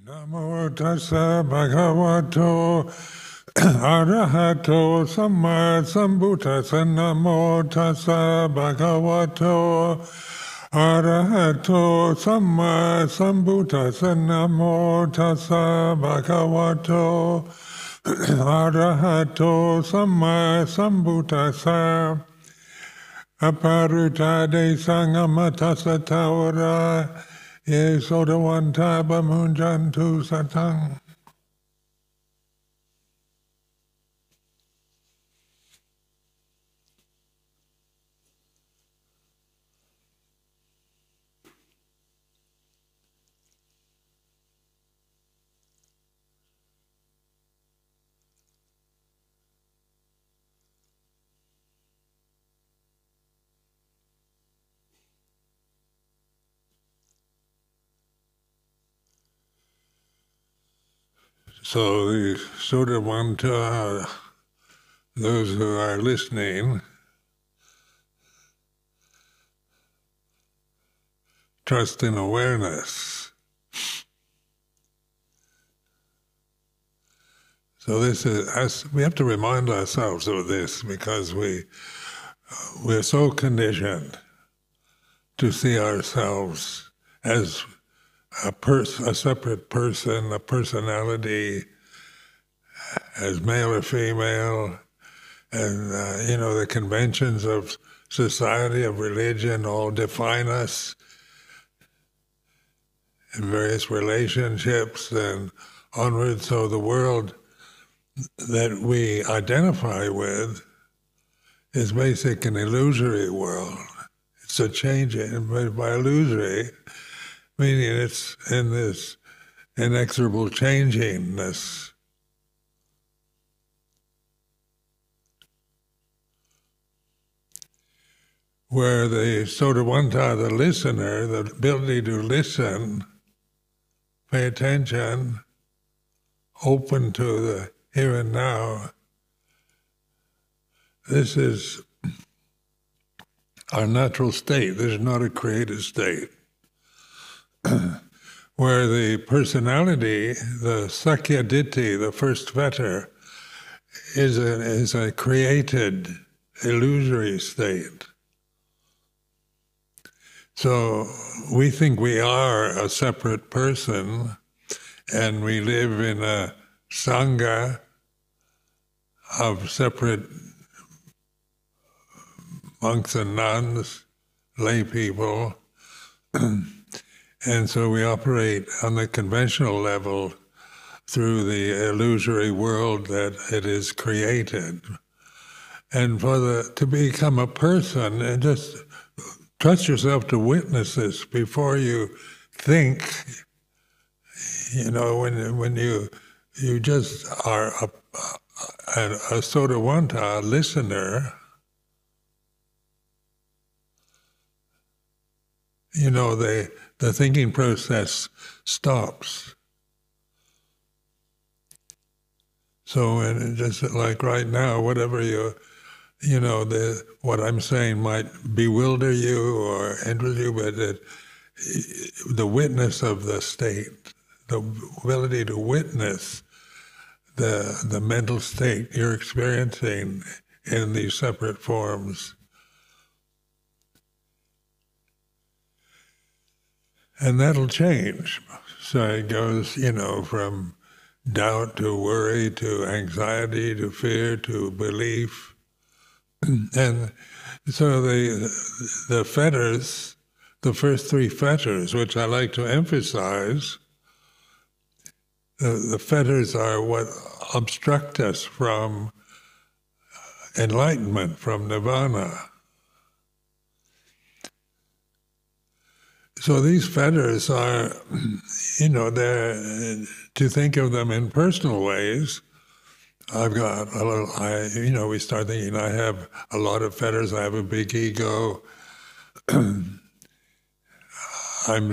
Namo tassa bhagavato arahato samma sambuddhassa. Namo tassa bhagavato arahato samma sambuddhassa. Namo tassa bhagavato arahato samma sambuddhassa. Aparutade sangamatassa tawara ye sodavanta bamunjantu satang. So we sort of want to, those who are listening, trust in awareness. So this is, we have to remind ourselves of this because we're so conditioned to see ourselves as a separate person, a personality, as male or female, and the conventions of society, of religion, all define us in various relationships and onward. So the world that we identify with is basically an illusory world. It's a changing, but by illusory, meaning it's in this inexorable changingness. Where the Sodavanta, the listener, the ability to listen, pay attention, open to the here and now, this is our natural state. This is not a created state. Where the personality, the Sakya Ditti, the first fetter, is a created, illusory state. So we think we are a separate person, and we live in a sangha of separate monks and nuns, lay people. And so we operate on the conventional level through the illusory world that it is created. And to become a person, and just trust yourself to witness this before you think. When you just are a Sodavanta, a listener, the thinking process stops. So, and just like right now, whatever what I'm saying might bewilder you or interest you, but the witness of the state, the ability to witness the mental state you're experiencing in these separate forms. And that'll change. So it goes, from doubt to worry to anxiety to fear to belief. And so the fetters, the first three fetters, which I like to emphasize, the fetters are what obstruct us from enlightenment, from nirvana. So these fetters are, they're, to think of them in personal ways, I've got a little, we start thinking, I have a lot of fetters, I have a big ego, I'm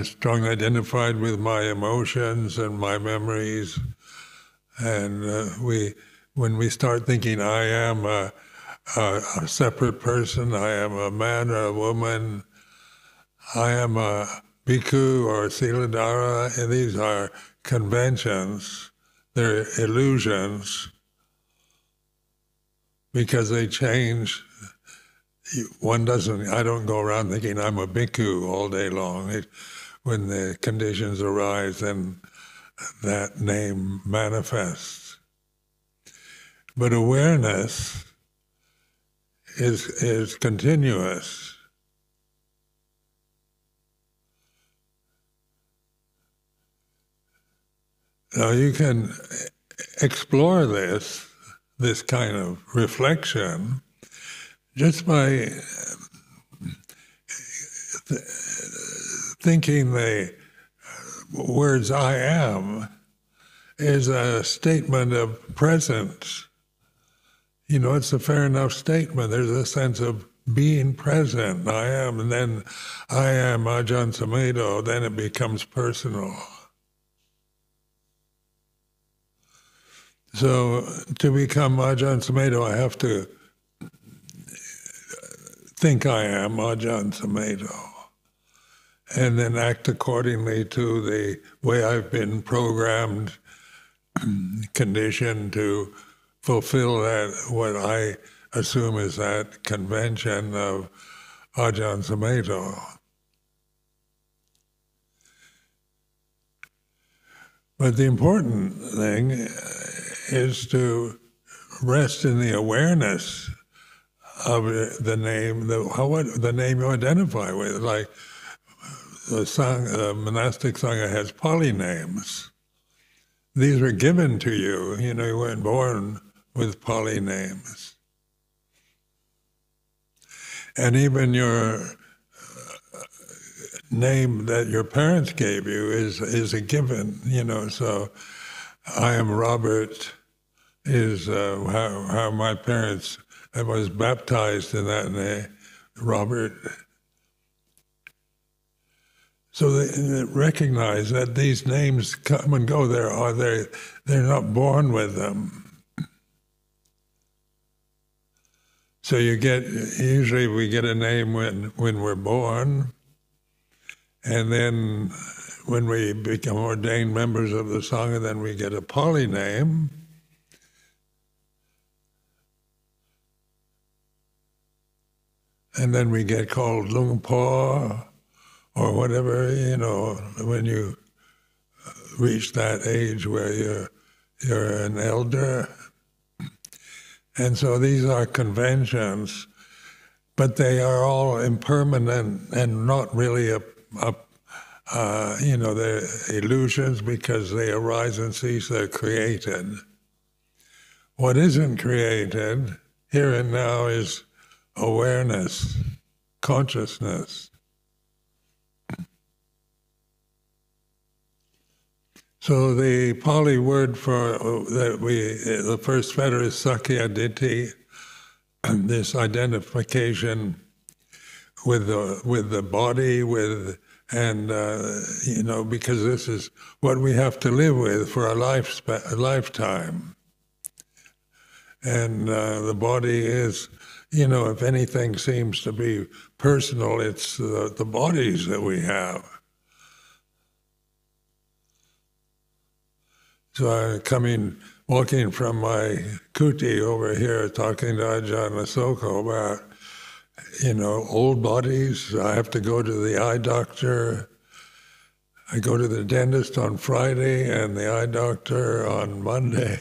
strongly identified with my emotions and my memories, and when we start thinking I am a separate person, I am a man or a woman, I am a bhikkhu or siladhara, and these are conventions, they're illusions, because they change. I don't go around thinking I'm a bhikkhu all day long. When the conditions arise, then that name manifests. But awareness is continuous. Now you can explore this kind of reflection just by thinking the words "I am" is a statement of presence. It's a fair enough statement. There's a sense of being present. I am, and then I am Ajahn Sumedho, then it becomes personal. So to become Ajahn Sumedho, I have to think I am Ajahn Sumedho, and then act accordingly to the way I've been programmed, conditioned to fulfill that, what I assume is that convention of Ajahn Sumedho. But the important thing is to rest in the awareness of the name, the name you identify with. Like the monastic sangha has Pali names. These were given to you. You weren't born with Pali names. And even your name that your parents gave you is a given, so I am Robert is how my parents, I was baptized in that name, Robert. So they recognize that these names come and go. They're not born with them. So usually we get a name when we're born, and then when we become ordained members of the Sangha, then we get a Pali name. And then we get called Luang or whatever, when you reach that age where you're an elder. And so these are conventions, but they are all impermanent and not really they're illusions because they arise and cease, they're created. What isn't created here and now is awareness, consciousness. So the Pali word for the first fetter is Sakkaya-ditthi, this identification with the body, because this is what we have to live with for a lifetime. And the body is, if anything seems to be personal, it's the bodies that we have. So walking from my kuti over here, talking to Ajahn Asoko about, old bodies. I have to go to the eye doctor. I go to the dentist on Friday and the eye doctor on Monday.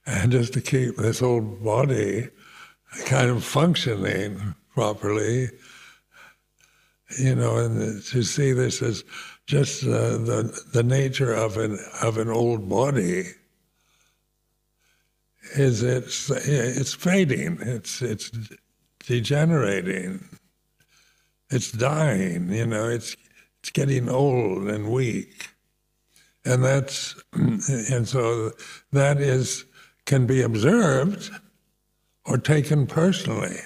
And just to keep this old body kind of functioning properly, and to see this as just the nature of an old body is it's fading, it's degenerating, it's dying, it's getting old and weak, and so that can be observed or taken personally.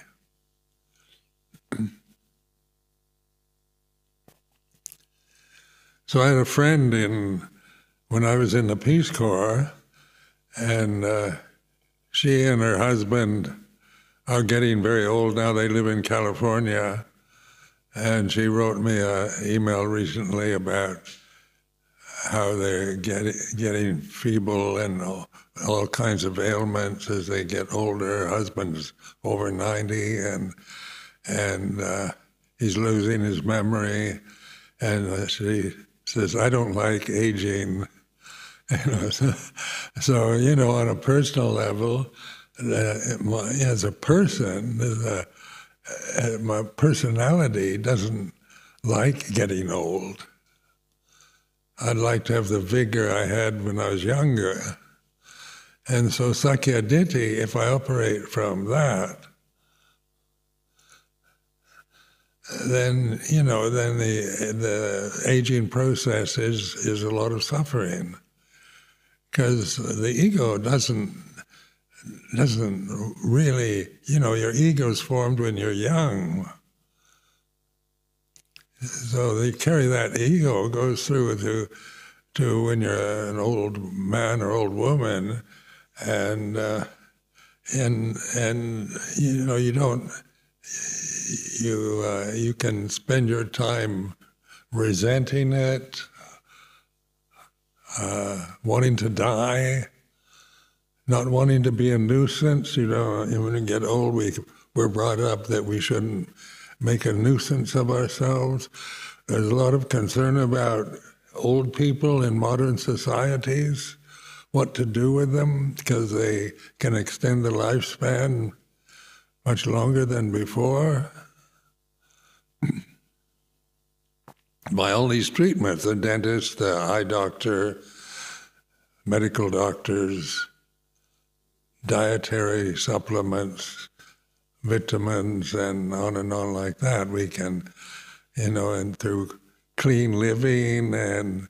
So I had a friend when I was in the Peace Corps, and she and her husband are getting very old now. They live in California, and she wrote me an email recently about how they're getting feeble and all kinds of ailments as they get older. Husband's over 90 and he's losing his memory. And she says, I don't like aging. So, on a personal level, as a person, my personality doesn't like getting old. I'd like to have the vigor I had when I was younger. And so Sakyaditi, if I operate from that, then, then the aging process is a lot of suffering. Because the ego doesn't really, your ego's formed when you're young. So they carry that ego, goes through to when you're an old man or old woman, and you don't, you can spend your time resenting it, wanting to die, not wanting to be a nuisance. When you get old, we're brought up that we shouldn't make a nuisance of ourselves. There's a lot of concern about old people in modern societies, what to do with them, because they can extend the lifespan much longer than before. By all these treatments, the dentist, the eye doctor, medical doctors, dietary supplements, vitamins, and on like that, we can, and through clean living and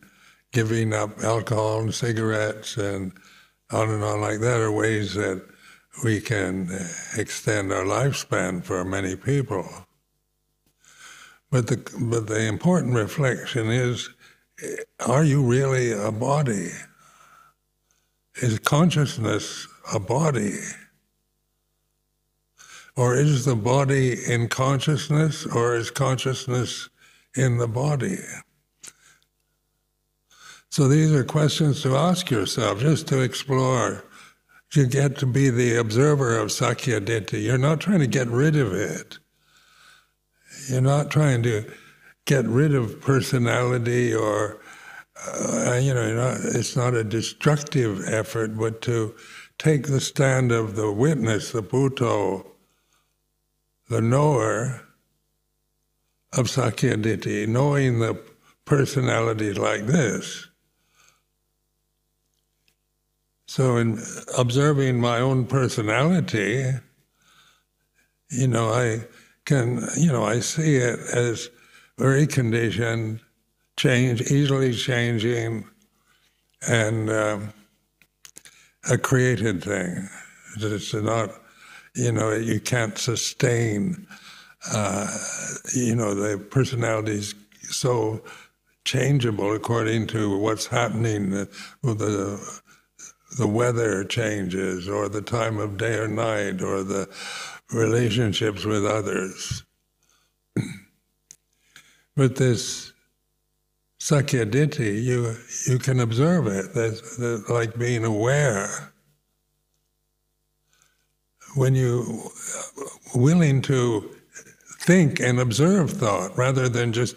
giving up alcohol and cigarettes and on like that are ways that we can extend our lifespan for many people. But the important reflection is, are you really a body? Is consciousness a body? Or is the body in consciousness, or is consciousness in the body? So these are questions to ask yourself, just to explore. You get to be the observer of Sakyaditi. You're not trying to get rid of it. You're not trying to get rid of personality or, it's not a destructive effort, but to take the stand of the witness, the Bhutto, the knower of Sakyaditi, knowing the personality like this. So in observing my own personality, I can, I see it as very conditioned, easily changing, and a created thing. It's not, you can't sustain, the personality is so changeable according to what's happening, the weather changes, or the time of day or night, or the relationships with others. But this Sakyaditi, you can observe it, that's like being aware. When you're willing to think and observe thought, rather than just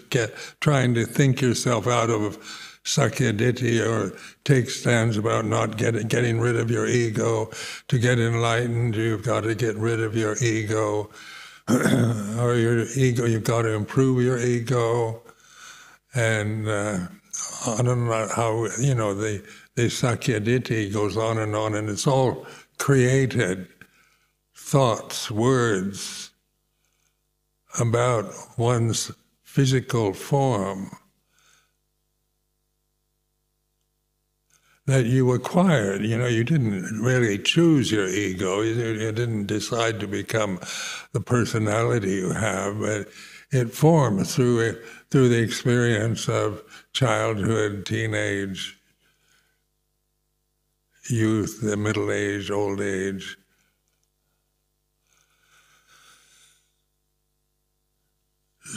trying to think yourself out of Sakyaditi or take stands about not getting rid of your ego. To get enlightened, you've got to get rid of your ego. Or your ego, you've got to improve your ego. And I don't know how, the Sakyaditi goes on, and it's all created thoughts, words about one's physical form that you acquired. You didn't really choose your ego. You didn't decide to become the personality you have, but it formed through the experience of childhood, teenage, youth, the middle age, old age.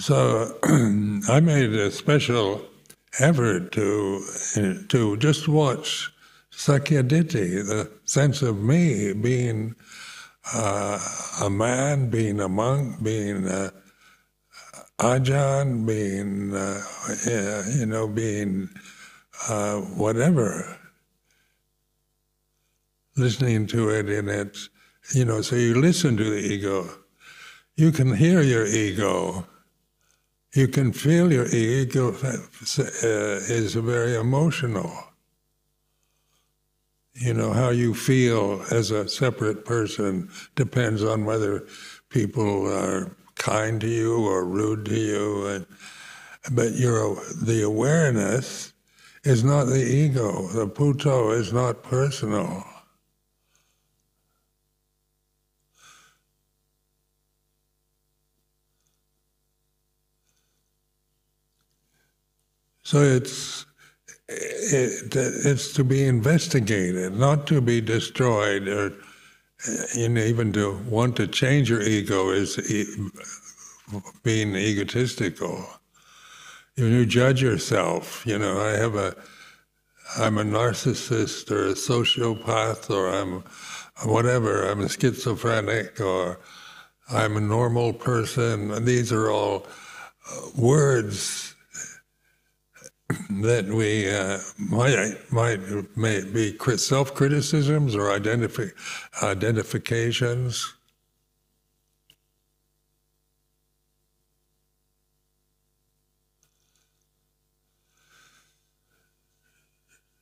So I made a special effort to just watch Sakyaditi, the sense of me being a man, being a monk, being Ajahn, being being whatever, listening to it in its, so you listen to the ego. You can hear your ego. You can feel your ego is very emotional. How you feel as a separate person depends on whether people are kind to you or rude to you. But the awareness is not the ego. The puto is not personal. So it's to be investigated, not to be destroyed, or even to want to change your ego is being egotistical. You judge yourself. I'm a narcissist or a sociopath, or I'm whatever. I'm a schizophrenic, or I'm a normal person. And these are all words that we might be self-criticisms or identifications.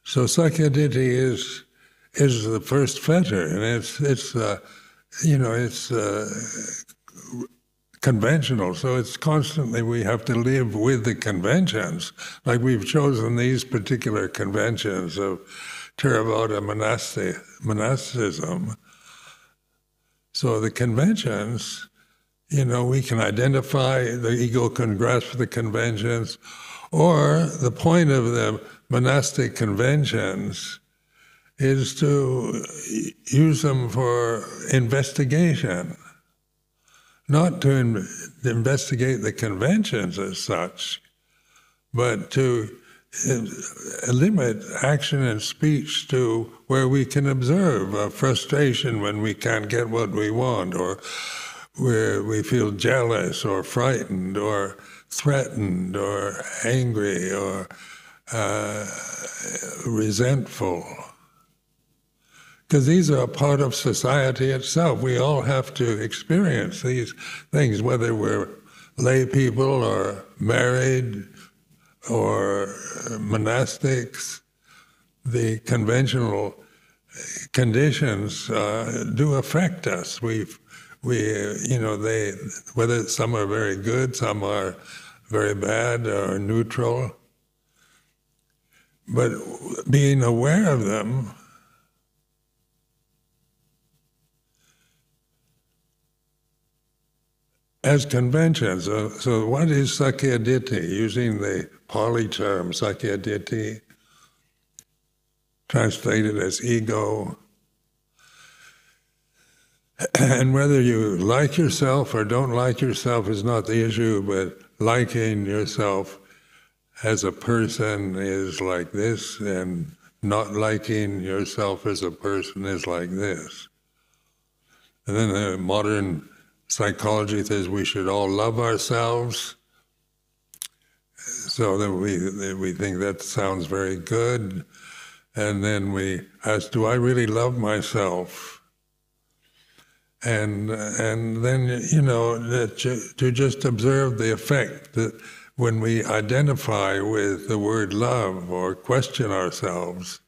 So Sakyaditi is the first fetter, and it's conventional, so it's constantly we have to live with the conventions. Like we've chosen these particular conventions of Theravada monasticism. So the conventions, we can identify, the ego can grasp the conventions, or the point of the monastic conventions is to use them for investigation. Not to investigate the conventions as such, but to limit action and speech to where we can observe a frustration when we can't get what we want, or where we feel jealous or frightened or threatened or angry or resentful. Because these are a part of society itself. We all have to experience these things, whether we're lay people or married or monastics. The conventional conditions do affect us. Whether some are very good, some are very bad or neutral. But being aware of them as conventions. So what is Sakyaditi? Using the Pali term Sakyaditi, translated as ego. And whether you like yourself or don't like yourself is not the issue, but liking yourself as a person is like this, and not liking yourself as a person is like this. And then the modern psychology says we should all love ourselves, so that we think that sounds very good, and then we ask, do I really love myself? And then to just observe the effect that when we identify with the word love or question ourselves,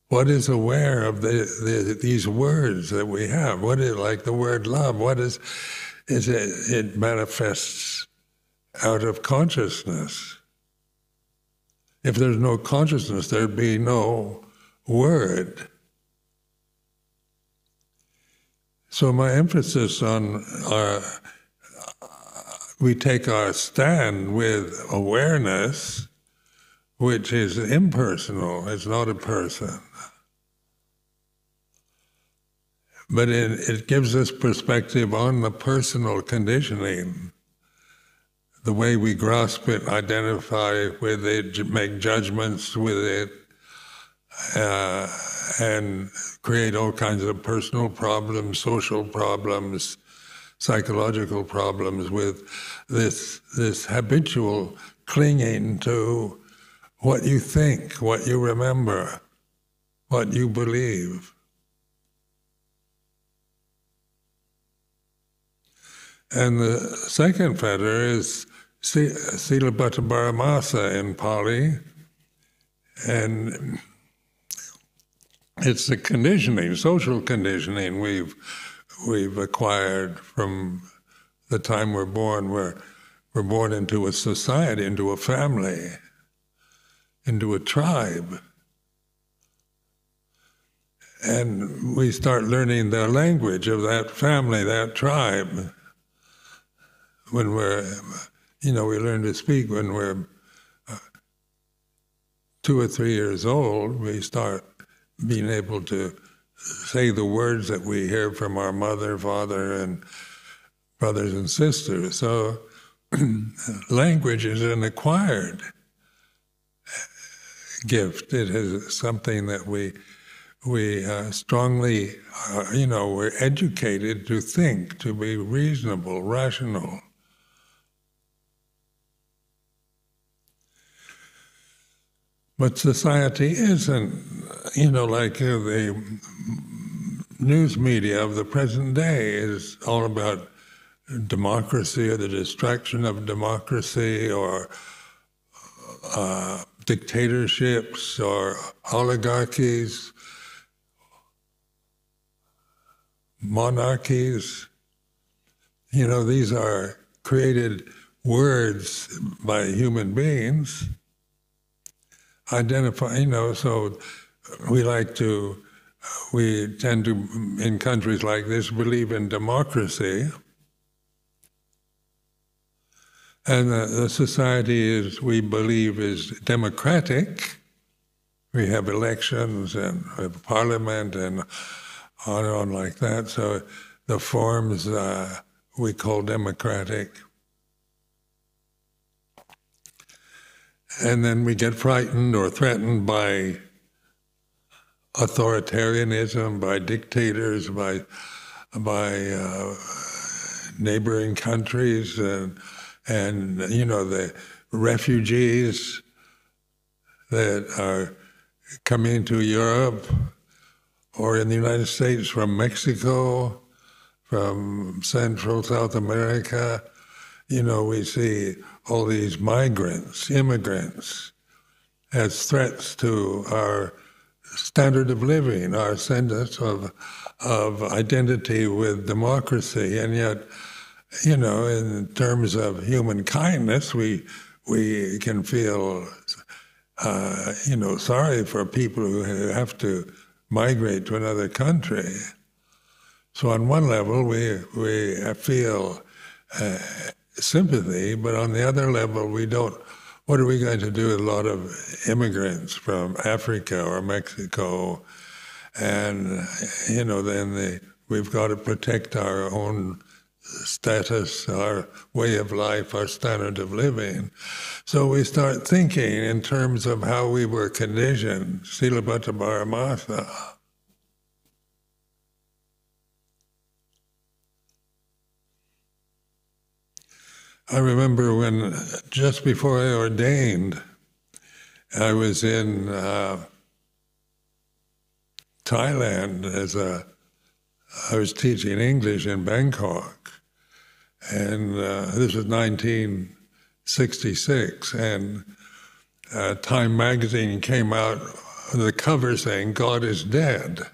what is aware of these words that we have? What is, like the word love, what is it manifests out of consciousness. If there's no consciousness, there'd be no word. So my emphasis on we take our stand with awareness, which is impersonal, it's not a person. But it gives us perspective on the personal conditioning the way we grasp it, identify with it, make judgments with it, and create all kinds of personal problems, social problems, psychological problems with this habitual clinging to what you think, what you remember, what you believe. And the second fetter is Silabbata Paramasa in Pali, and it's the conditioning, social conditioning we've acquired from the time we're born. We're born into a society, into a family, into a tribe. And we start learning the language of that family, that tribe. When we learn to speak when we're 2 or 3 years old. We start being able to say the words that we hear from our mother, father, and brothers and sisters. So language is an acquired gift. It is something that we strongly, we're educated to think, to be reasonable, rational. But society isn't, like the news media of the present day is all about democracy or the destruction of democracy or dictatorships or oligarchies, monarchies. These are created words by human beings. Identify, so we tend to, in countries like this, believe in democracy. And the society we believe is democratic. We have elections and we have parliament and on like that. So the forms we call democratic. And then we get frightened or threatened by authoritarianism, by dictators, by neighboring countries, and the refugees that are coming to Europe or in the United States from Mexico, from Central South America. We see all these migrants, immigrants, as threats to our standard of living, our sense of identity with democracy. And yet, in terms of human kindness, we can feel, sorry for people who have to migrate to another country. So on one level, we feel sympathy, but on the other level, we don't. What are we going to do with a lot of immigrants from Africa or Mexico? And, then we've got to protect our own status, our way of life, our standard of living. So we start thinking in terms of how we were conditioned, Silabbata Paramasa. I remember when, just before I ordained, I was in Thailand I was teaching English in Bangkok, and this was 1966, and Time magazine came out with the cover saying, "God is dead."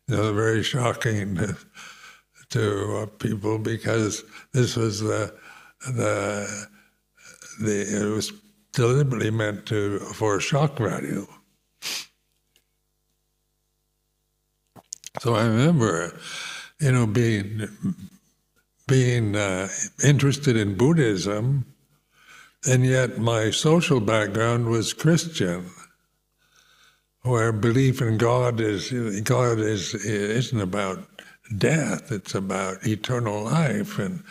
Very shocking to people, because this was it was deliberately meant for shock value. So I remember, being interested in Buddhism, and yet my social background was Christian, where belief in God isn't about death; it's about eternal life, and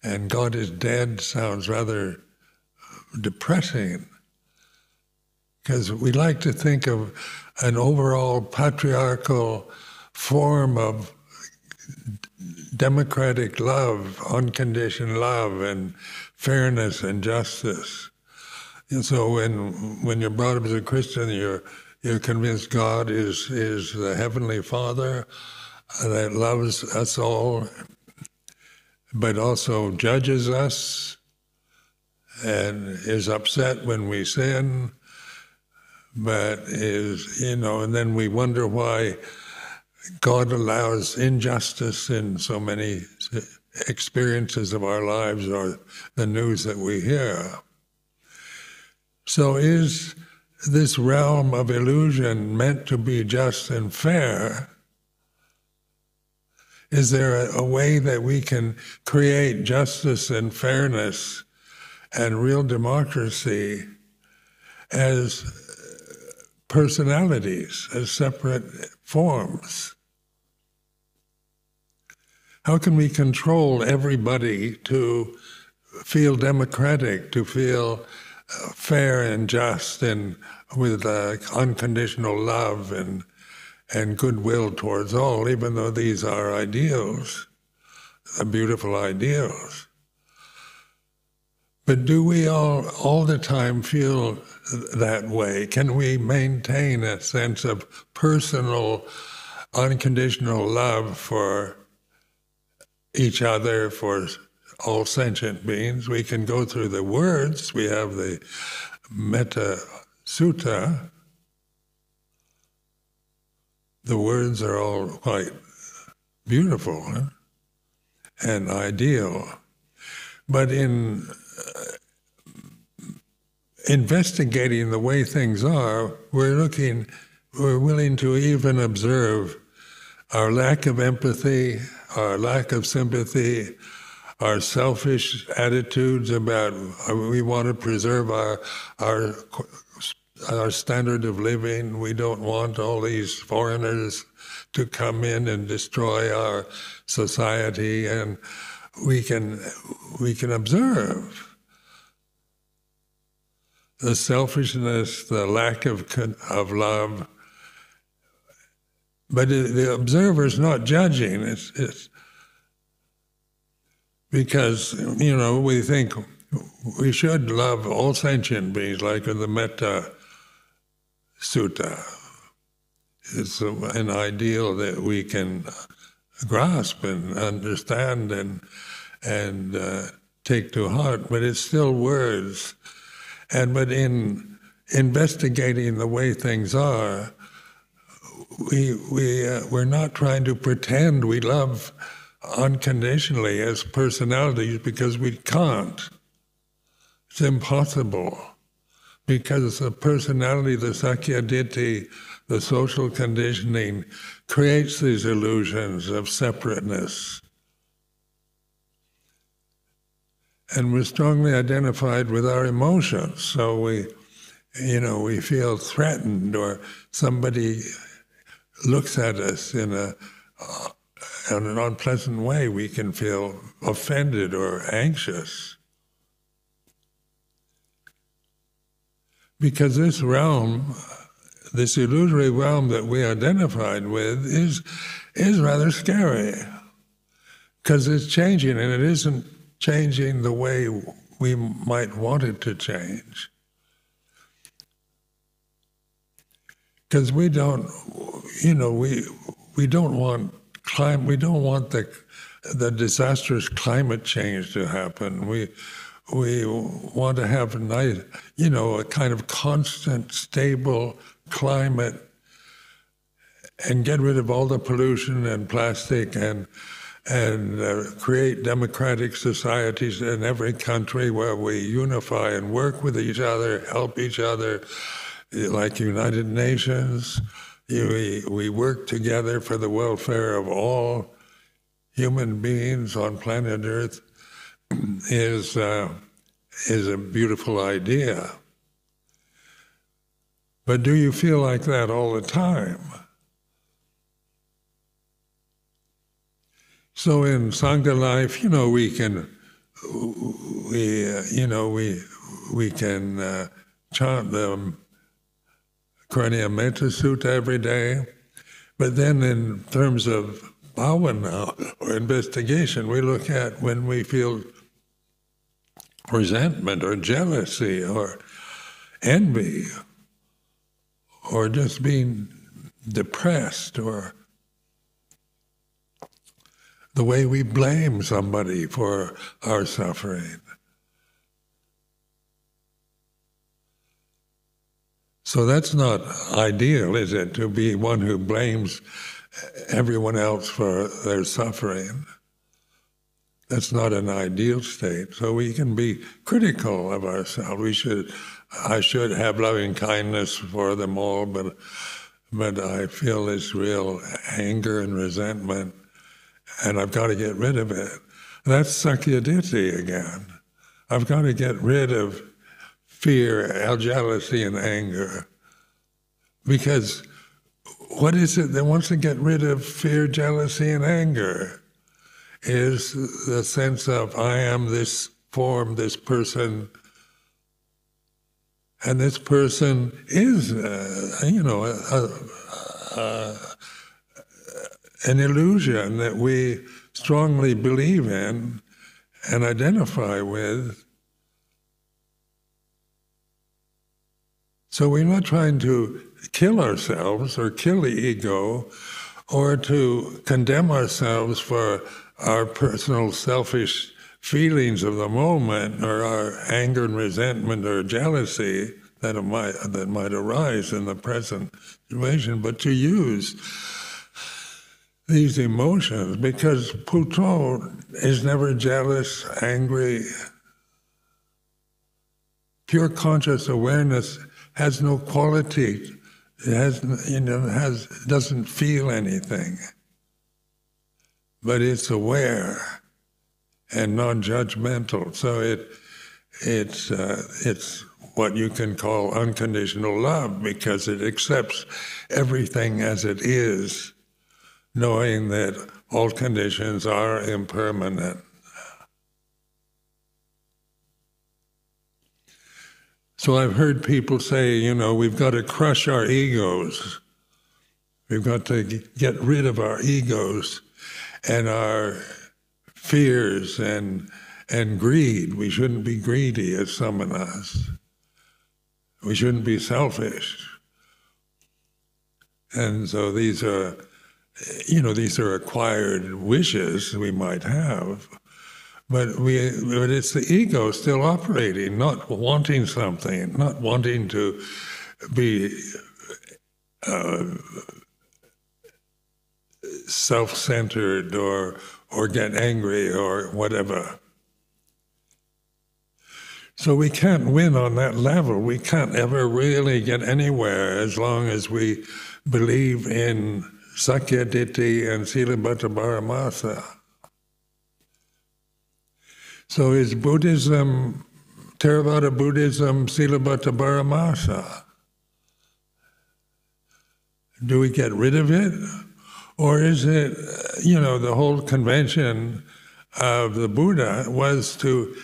And God is dead sounds rather depressing, because we like to think of an overall patriarchal form of democratic love, unconditioned love, and fairness and justice. And so when you're brought up as a Christian, you're convinced God is the Heavenly Father that loves us all, but also judges us and is upset when we sin, but and then we wonder why God allows injustice in so many experiences of our lives or the news that we hear. So is this realm of illusion meant to be just and fair? Is there a way that we can create justice and fairness and real democracy as personalities, as separate forms? How can we control everybody to feel democratic, to feel fair and just, and with unconditional love and goodwill towards all, even though these are ideals, beautiful ideals? But do we all the time feel that way? Can we maintain a sense of personal, unconditional love for each other, for all sentient beings? We can go through the words. We have the Metta Sutta. The words are all quite beautiful and ideal. But in investigating the way things are, we're willing to even observe our lack of empathy, our lack of sympathy, our selfish attitudes about we want to preserve our standard of living. We don't want all these foreigners to come in and destroy our society, and we can observe the selfishness, the lack of love. But the observer's not judging. It's because, we think we should love all sentient beings, like in the Metta Sutta. It's an ideal that we can grasp and understand and take to heart, but it's still words. But in investigating the way things are, we're not trying to pretend we love unconditionally as personalities, because we can't. It's impossible, because the personality, the Sakyaditthi, the social conditioning, creates these illusions of separateness. And we're strongly identified with our emotions, so we feel threatened, or somebody looks at us in an unpleasant way, we can feel offended or anxious. Because this realm, this illusory realm that we identified with, is rather scary, because it's changing, and it isn't changing the way we might want it to change. Because we don't want the disastrous climate change to happen. We want to have a kind of constant, stable climate, and get rid of all the pollution and plastic, and create democratic societies in every country where we unify and work with each other, help each other, like United Nations. We work together for the welfare of all human beings on planet Earth. Is a beautiful idea. But do you feel like that all the time? So in Sangha life, we can we can chant the Karaniya Metta Sutta every day, but then in terms of bhavana or investigation, we look at when we feel resentment or jealousy or envy or just being depressed, or the way we blame somebody for our suffering. So that's not ideal, is it, to be one who blames everyone else for their suffering? That's not an ideal state. So we can be critical of ourselves. I should have loving kindness for them all, but I feel this real anger and resentment, and I've got to get rid of it. That's Sakyaditi again. I've got to get rid of fear, jealousy, and anger. Because what is it that wants to get rid of fear, jealousy, and anger? Is the sense of, I am this form, this person, and this person is, an illusion that we strongly believe in and identify with. So we're not trying to kill ourselves or kill the ego or to condemn ourselves for our personal selfish feelings of the moment or our anger and resentment or jealousy that might arise in the present situation, but to use these emotions, because Puto is never jealous, angry. Pure conscious awareness has no quality. It doesn't feel anything, but it's aware and non-judgmental. So it's what you can call unconditional love, because it accepts everything as it is, knowing that all conditions are impermanent. So I've heard people say, we've got to crush our egos. We've got to get rid of our egos and our fears and greed. We shouldn't be greedy as samanas. We shouldn't be selfish. And so these are acquired wishes we might have. But it's the ego still operating, not wanting something, not wanting to be self-centered or get angry or whatever. So we can't win on that level. We can't ever really get anywhere as long as we believe in Sakyaditi and Silabbata Paramasa. So is Buddhism, Theravada Buddhism, Silabbata Paramasa? Do we get rid of it? Or is it, the whole convention of the Buddha was to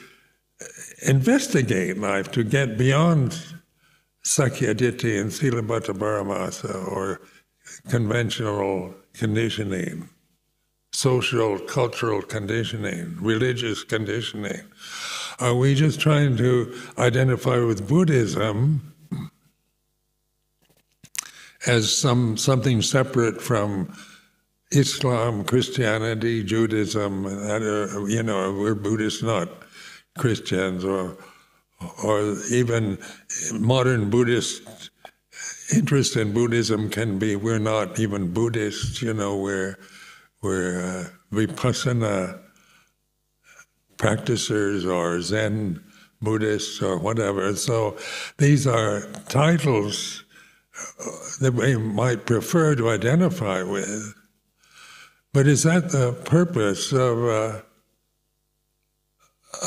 investigate life, to get beyond Sakyaditi and Silabbata Paramasa, or conventional conditioning, social, cultural conditioning, religious conditioning. Are we just trying to identify with Buddhism as something separate from Islam, Christianity, Judaism? We're Buddhists, not Christians, or even modern Buddhist interest in Buddhism can be, we're not even Buddhists, we're Vipassana practitioners or Zen Buddhists or whatever. So these are titles that we might prefer to identify with. But is that the purpose of an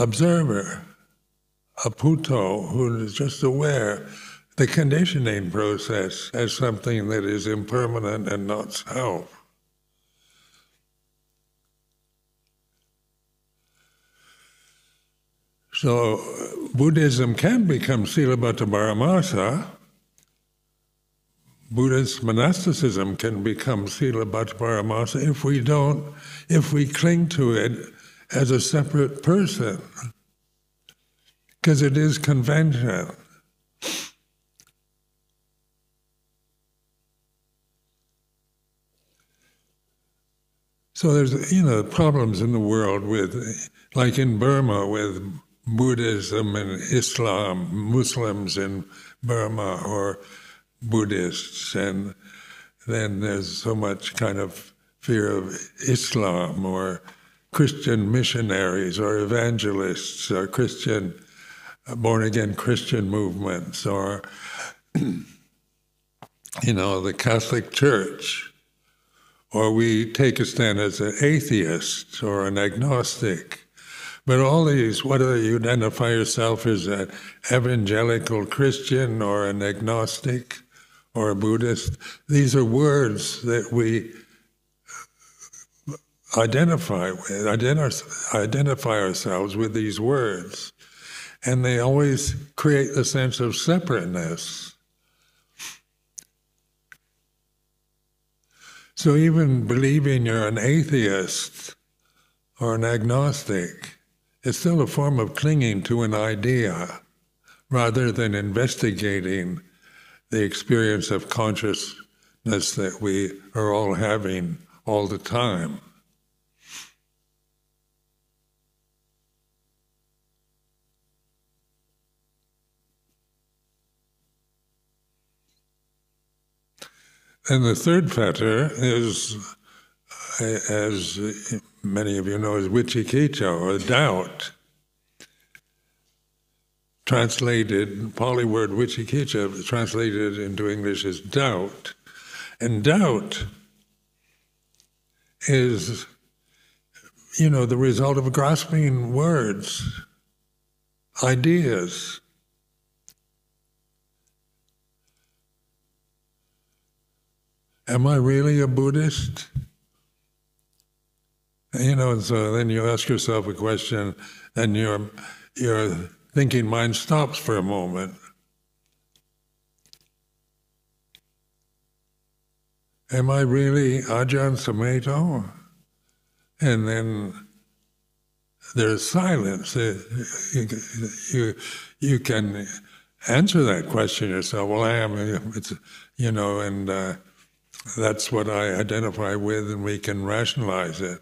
observer, a Puto, who is just aware the conditioning process as something that is impermanent and not self? So Buddhism can become Silabbata Paramasa. Buddhist monasticism can become Silabbata Paramasa if we cling to it as a separate person, because it is convention. So there's, problems in the world with, like in Burma, with Buddhism and Islam, Muslims in Burma or Buddhists, and then there's so much kind of fear of Islam or Christian missionaries or evangelists or Christian, born-again Christian movements or, the Catholic Church. Or we take a stand as an atheist or an agnostic. But all these, whether you identify yourself as an evangelical Christian or an agnostic or a Buddhist, these are words that we identify ourselves with these words. And they always create the sense of separateness. So even believing you're an atheist or an agnostic is still a form of clinging to an idea rather than investigating the experience of consciousness that we are all having all the time. And the third fetter is, as many of you know, is vicikicca, or doubt. Translated, Pali word vicikicca, translated into English as doubt. And doubt is, the result of grasping words, ideas. Am I really a Buddhist? And so then you ask yourself a question, and your thinking mind stops for a moment. Am I really Ajahn Sumedho? And then there's silence. You can answer that question yourself. Well, I am. It's and. That's what I identify with, and we can rationalize it.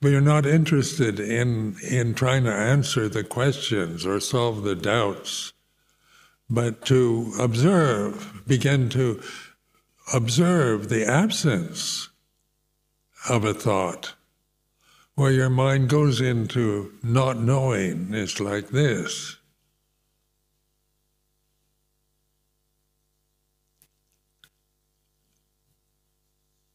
But you're not interested in trying to answer the questions or solve the doubts, but to begin to observe the absence of a thought, where your mind goes into not knowing. It's like this.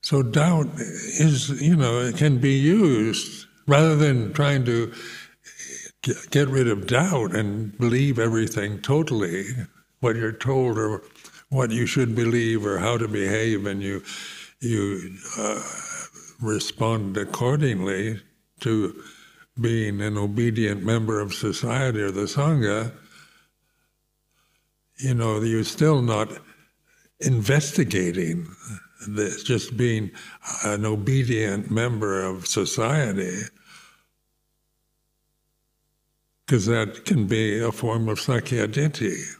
So doubt is, it can be used, rather than trying to get rid of doubt and believe everything totally, what you're told or what you should believe or how to behave, and you respond accordingly to being an obedient member of society or the Sangha. You're still not investigating this, just being an obedient member of society, because that can be a form of sakkayaditthi.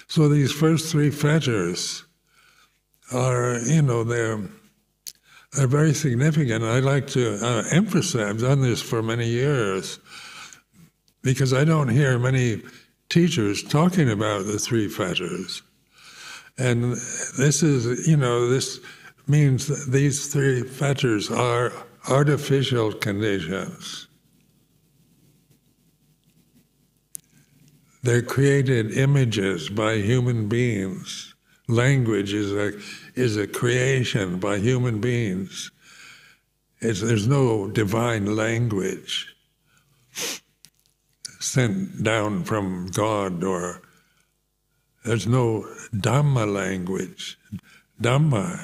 So these first three fetters are, they're very significant. I like to emphasize, I've done this for many years, because I don't hear many teachers talking about the three fetters. And this is, this means that these three fetters are artificial conditions. They're created images by human beings. Language is a creation by human beings. There's no divine language sent down from God, or there's no Dhamma language. Dhamma,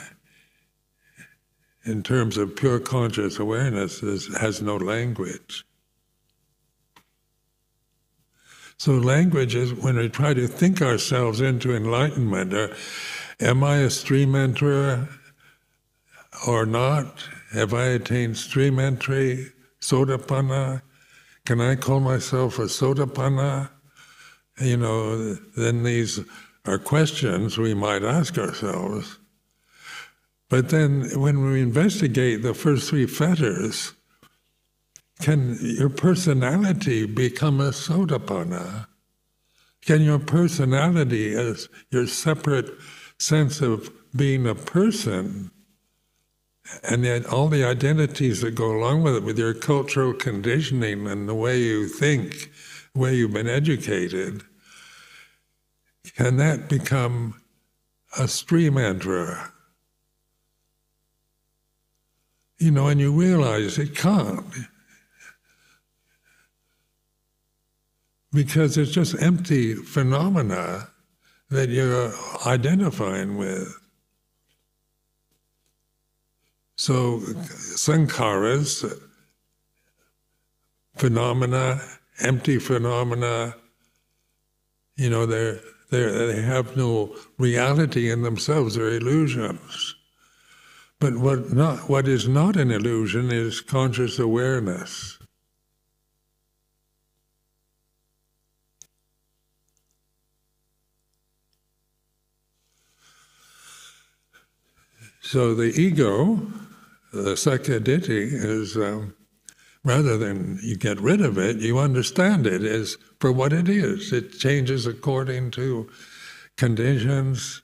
in terms of pure conscious awareness, has no language. So language is when we try to think ourselves into enlightenment, or am I a stream enterer or not? Have I attained stream entry, sotapanna? Can I call myself a sotapanna? Then these are questions we might ask ourselves. But then when we investigate the first three fetters, can your personality become a sotapanna? Can your personality, as your separate sense of being a person, and yet all the identities that go along with it, with your cultural conditioning and the way you think, the way you've been educated, can that become a stream enterer? And you realize it can't. Because it's just empty phenomena that you're identifying with. So sankharas, phenomena, empty phenomena, they have no reality in themselves, they're illusions. But what is not an illusion is conscious awareness. So the ego, the sakkayaditthi, is rather than you get rid of it, you understand it as for what it is. It changes according to conditions,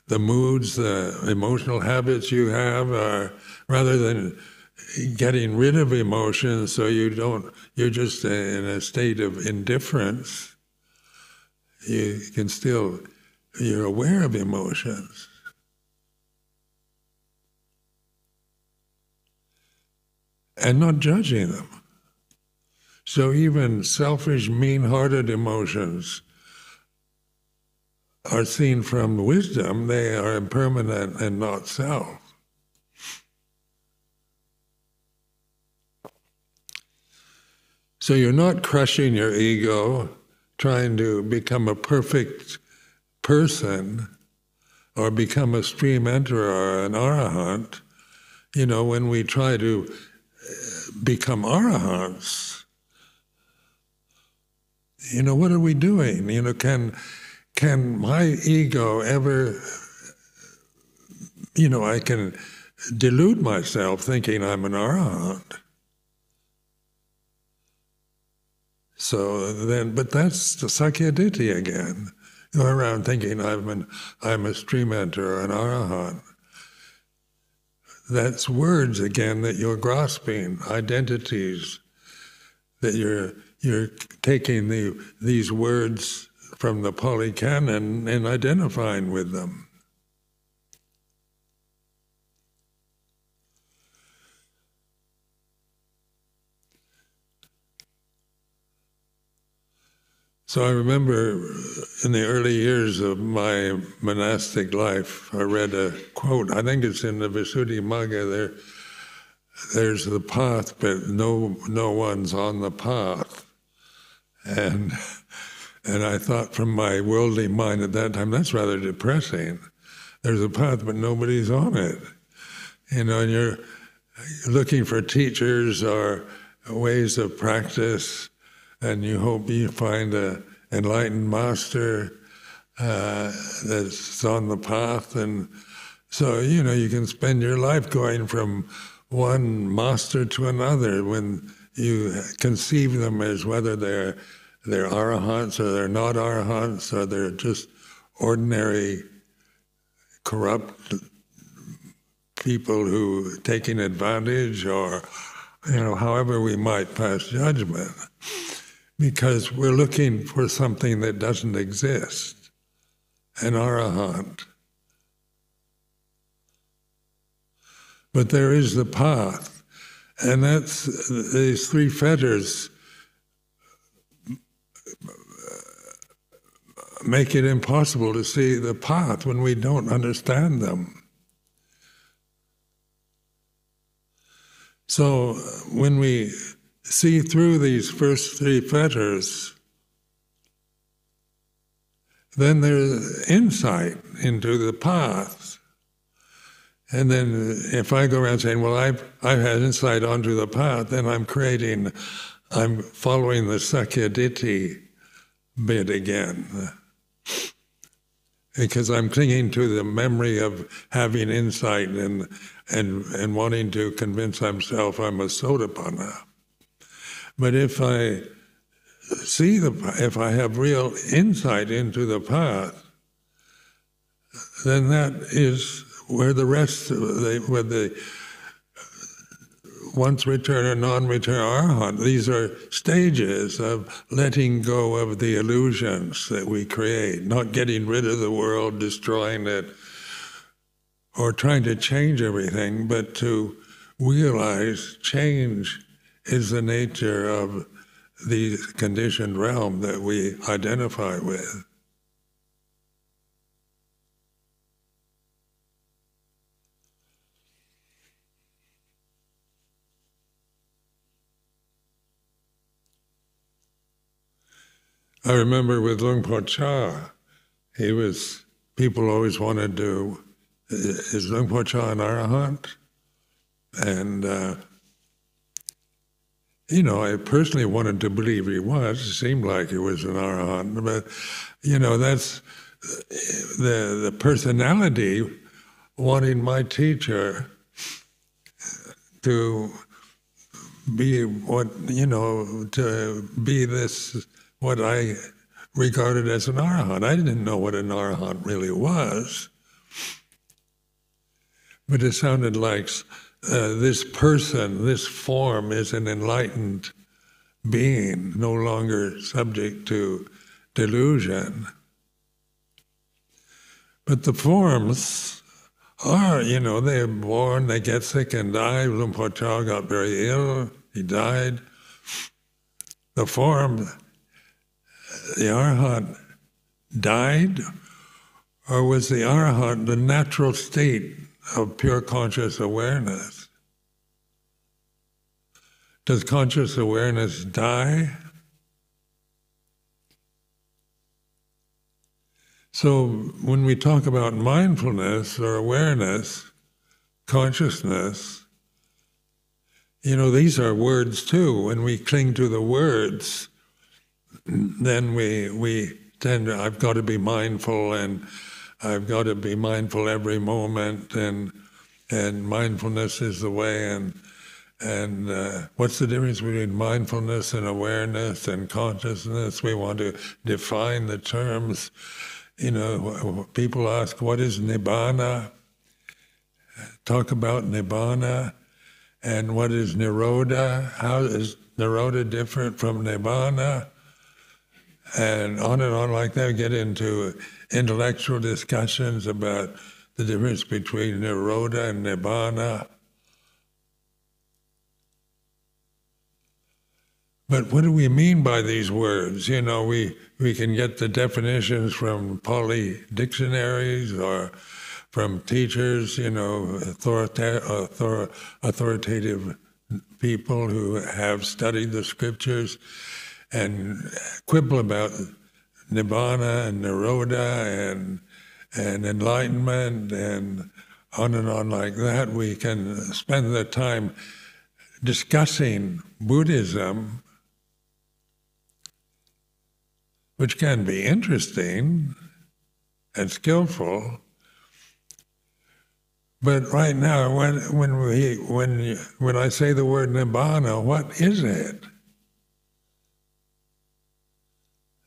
the moods, the emotional habits you have, are rather than getting rid of emotions so you're just in a state of indifference, you're aware of emotions. And not judging them. So even selfish, mean-hearted emotions are seen from wisdom. They are impermanent and not self. So you're not crushing your ego, trying to become a perfect person or become a stream enterer or an arahant. When we try to become arahants, what are we doing? Can my ego ever, I can delude myself thinking I'm an arahant. But that's the sakkayaditthi again. You're around thinking I'm a stream enterer, an arahant. That's words again that you're grasping, identities, that you're taking these words from the Pali Canon and identifying with them. So I remember in the early years of my monastic life, I read a quote, I think it's in the Visuddhimagga, there's the path, but no one's on the path. And I thought from my worldly mind at that time, that's rather depressing. There's a path, but nobody's on it. And you're looking for teachers or ways of practice, and you hope you find an enlightened master that's on the path. And so, you can spend your life going from one master to another when you conceive them as whether they're arahants or they're not arahants or they're just ordinary corrupt people who taking advantage, or however we might pass judgment. Because we're looking for something that doesn't exist, an arahant. But there is the path, and that's these three fetters make it impossible to see the path when we don't understand them. So when we see through these first three fetters, then there's insight into the path. And then if I go around saying, well, I've had insight onto the path, then I'm following the Sakyaditi bit again. Because I'm clinging to the memory of having insight and wanting to convince myself I'm a Sotapanna. But if I if I have real insight into the path, then that is where the rest, where the once return or non-return arhat, these are stages of letting go of the illusions that we create, not getting rid of the world, destroying it, or trying to change everything, but to realize change is the nature of the conditioned realm that we identify with. I remember with Luang Por Chah, people always wanted to, is Luang Por Chah an arahant? And I personally wanted to believe he was. It seemed like he was an arahant, but that's the personality wanting my teacher to be to be this, what I regarded as an arahant. I didn't know what an arahant really was, but it sounded like this person, this form is an enlightened being, no longer subject to delusion. But the forms are, they're born, they get sick and die. Luang Por Chah got very ill, he died. The form, the arahant, died, or was the arahant the natural state of pure conscious awareness? Does conscious awareness die? So when we talk about mindfulness or awareness, consciousness, these are words too. When we cling to the words, then we tend to, I've got to be mindful, and I've got to be mindful every moment, and mindfulness is the way, and what's the difference between mindfulness and awareness and consciousness? We want to define the terms. People ask, what is Nibbana? Talk about Nibbana. And what is Nirodha? How is Nirodha different from Nibbana? And on like that, we get into intellectual discussions about the difference between Nirodha and Nibbana. But what do we mean by these words? We can get the definitions from Pali dictionaries or from teachers, authoritative people who have studied the scriptures and quibble about Nibbana and Nirodha and enlightenment and on like that. We can spend the time discussing Buddhism, which can be interesting and skillful. But right now, when I say the word Nibbana, what is it?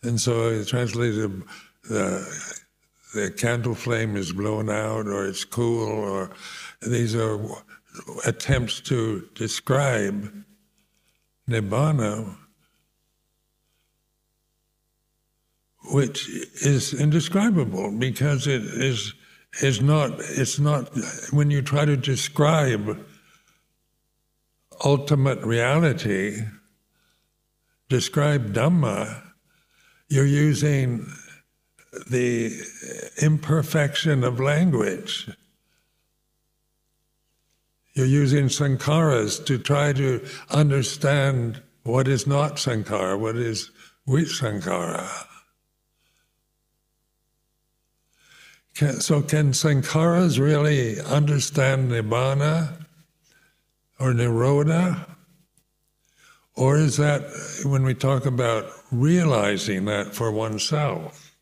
And so it's translated, the candle flame is blown out, or it's cool, or these are attempts to describe Nibbana, which is indescribable because it's not, when you try to describe ultimate reality, describe Dhamma, you're using the imperfection of language. You're using sankharas to try to understand what is not sankhara, what is visankhara. So can sankharas really understand nibbana or nirodha? Or is that, when we talk about realizing that for oneself,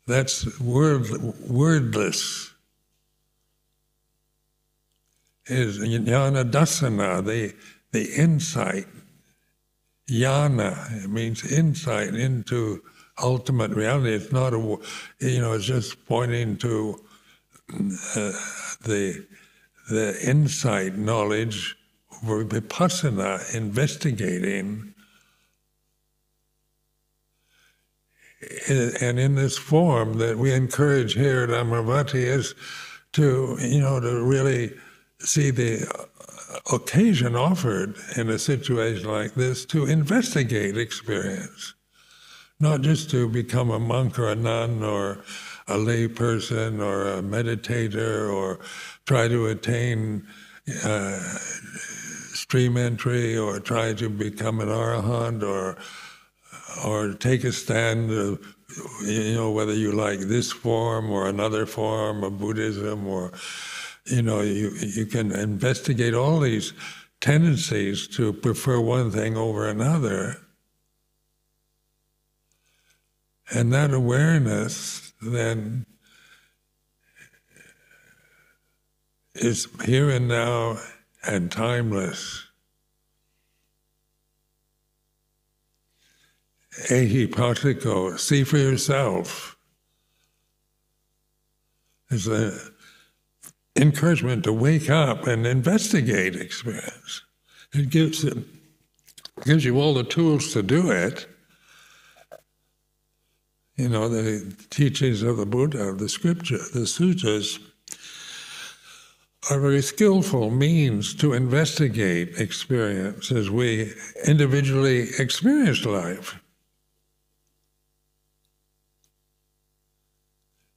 that's wordless. Is jnana dasana, the insight. Jnana, it means insight into ultimate reality. It's not it's just pointing to the insight, knowledge, for vipassana, investigating. And in this form that we encourage here at Amaravati is to really see the occasion offered in a situation like this to investigate experience. Not just to become a monk or a nun or a lay person or a meditator or try to attain stream entry or try to become an arahant or take a stand, whether you like this form or another form of Buddhism, or you can investigate all these tendencies to prefer one thing over another. And that awareness then is here and now and timeless. Ehi pratiko, see for yourself. It's an encouragement to wake up and investigate experience. It gives you all the tools to do it. The teachings of the Buddha, the scripture, the sutras, are very skillful means to investigate experience as we individually experience life.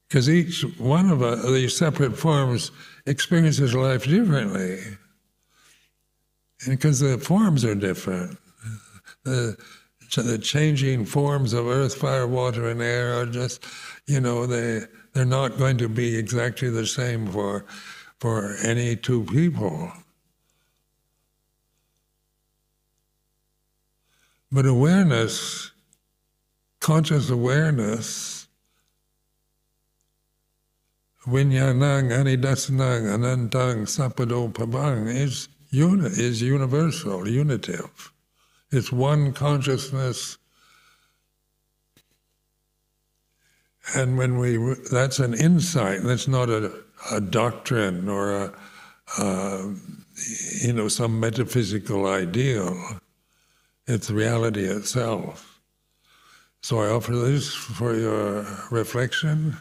Because each one of these separate forms experiences life differently. And because the forms are different. The changing forms of earth, fire, water, and air are just, they're not going to be exactly the same for any two people. But awareness, conscious awareness, vinyanang anidasanang anantang sapado pabang is universal, unitive. It's one consciousness, and when that's an insight. That's not a doctrine or some metaphysical ideal. It's reality itself. So I offer this for your reflection.